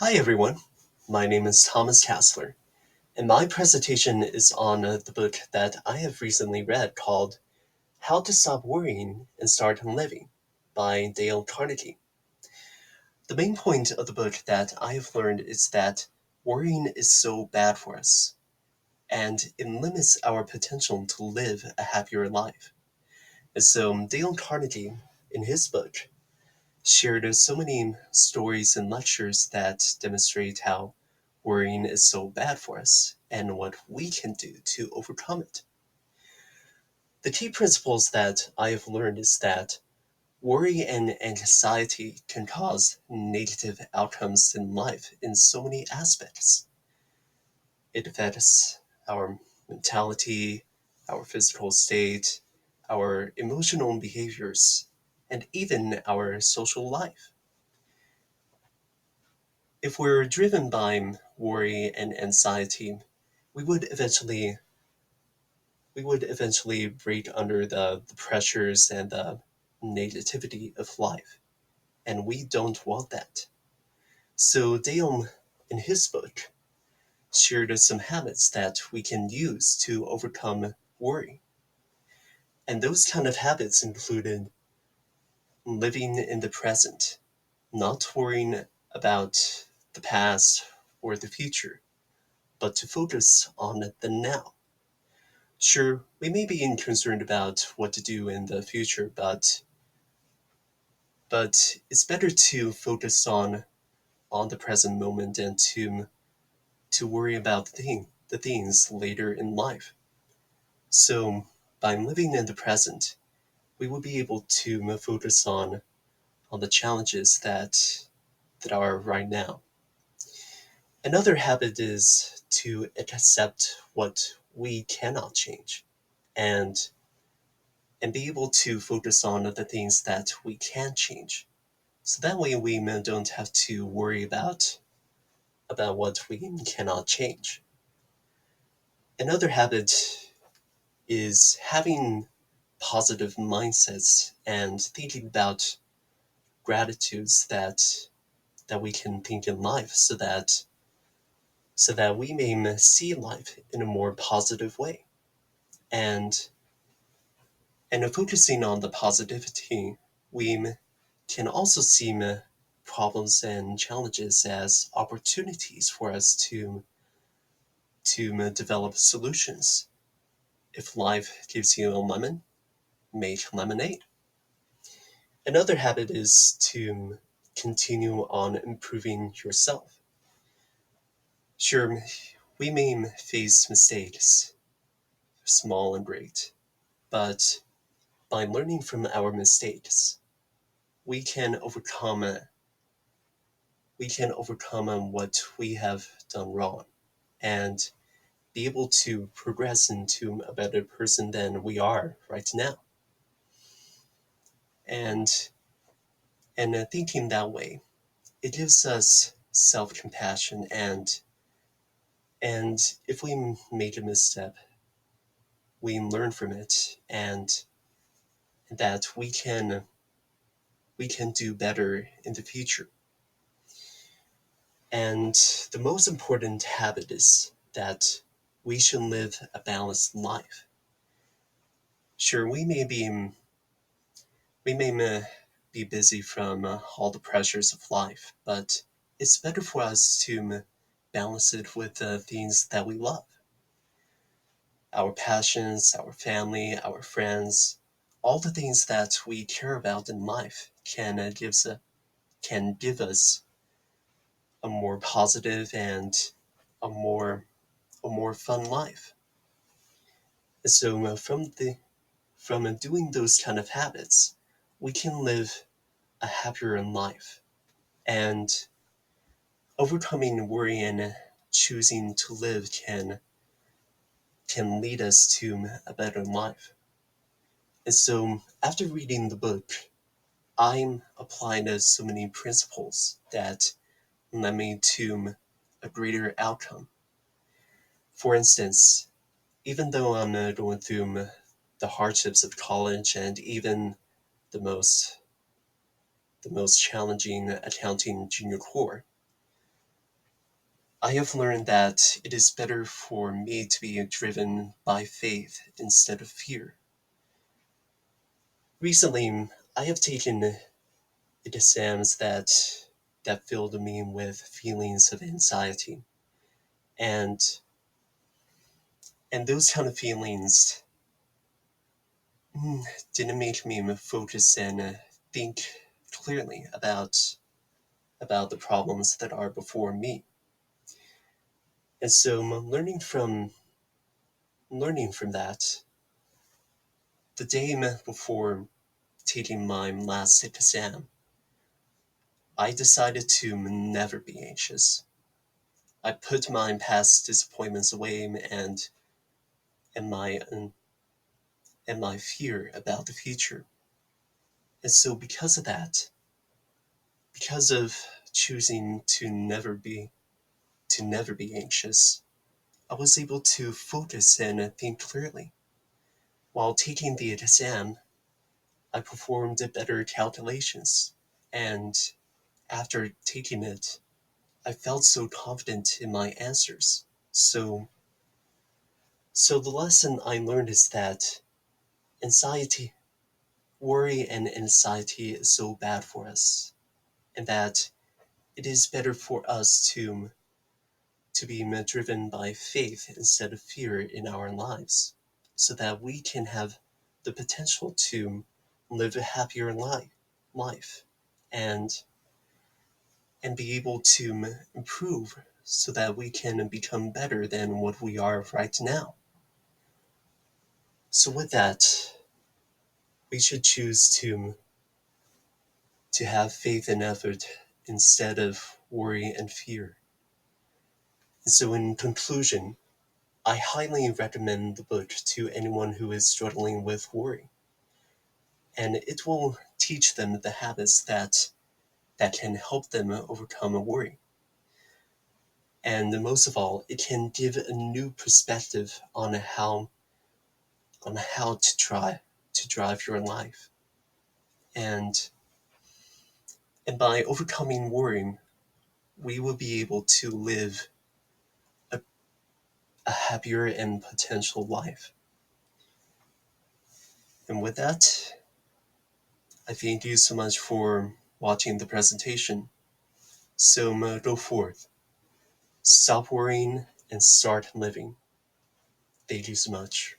Hi everyone, my name is Thomas Kassler, and my presentation is on the book that I have recently read called How to Stop Worrying and Start Living by Dale Carnegie. The main point of the book that I have learned is that worrying is so bad for us, and it limits our potential to live a happier life. And so Dale Carnegie, in his book, shared so many stories and lectures that demonstrate how worrying is so bad for us and what we can do to overcome it. The key principles that I have learned is that worry and anxiety can cause negative outcomes in life in so many aspects. It affects our mentality, our physical state, our emotional behaviors, and even our social life. If we're driven by worry and anxiety, we would eventually we would eventually break under the pressures and the negativity of life, and we don't want that. So Dale, in his book, shared some habits that we can use to overcome worry. And those kind of habits included living in the present, not worrying about the past or the future, but to focus on the now. Sure, we may be concerned about what to do in the future, but it's better to focus on the present moment and to worry about the things later in life. So by living in the present, we will be able to focus on the challenges that are right now. Another habit is to accept what we cannot change and and be able to focus on the things that we can change. So that way we don't have to worry about what we cannot change. Another habit is having positive mindsets and thinking about gratitudes that we can think in life so that we may see life in a more positive way. And focusing on the positivity, we can also see problems and challenges as opportunities for us to develop solutions. If life gives you a lemon, make lemonade. Another habit is to continue on improving yourself. Sure, we may face mistakes, small and great, but by learning from our mistakes, we can overcome what we have done wrong and be able to progress into a better person than we are right now. And thinking that way, it gives us self-compassion and if we make a misstep, we learn from it and that we can do better in the future. And the most important habit is that we should live a balanced life. Sure, we may be busy from all the pressures of life, but it's better for us to balance it with the things that we love. Our passions, our family, our friends, all the things that we care about in life can give us a more positive and a more a more fun life. And so from doing those kind of habits, we can live a happier life. And overcoming worry and choosing to live can lead us to a better life. And so after reading the book, I'm applying so many principles that led me to a greater outcome. For instance, even though I'm going through the hardships of college and even the most the most challenging accounting junior core, I have learned that it is better for me to be driven by faith instead of fear. Recently, I have taken exams that filled me with feelings of anxiety, and those kind of feelings didn't make me focus and think clearly about the problems that are before me. And so, learning from that, the day before taking my last exam, I decided to never be anxious. I put my past disappointments away and my and my fear about the future. And so because of that, because of choosing to never be anxious, I was able to focus and think clearly. While taking the exam, I performed better calculations, and after taking it, I felt so confident in my answers. So the lesson I learned is that anxiety, worry and anxiety is so bad for us, and that it is better for us to be driven by faith instead of fear in our lives, so that we can have the potential to live a happier life and be able to improve so that we can become better than what we are right now. So with that, we should choose to have faith and effort instead of worry and fear. And so in conclusion, I highly recommend the book to anyone who is struggling with worry, and it will teach them the habits that can help them overcome a worry. And most of all, it can give a new perspective on how to drive your life. And by overcoming worrying, we will be able to live a, a happier and potential life. And with that, I thank you so much for watching the presentation. So go forth, stop worrying, and start living. Thank you so much.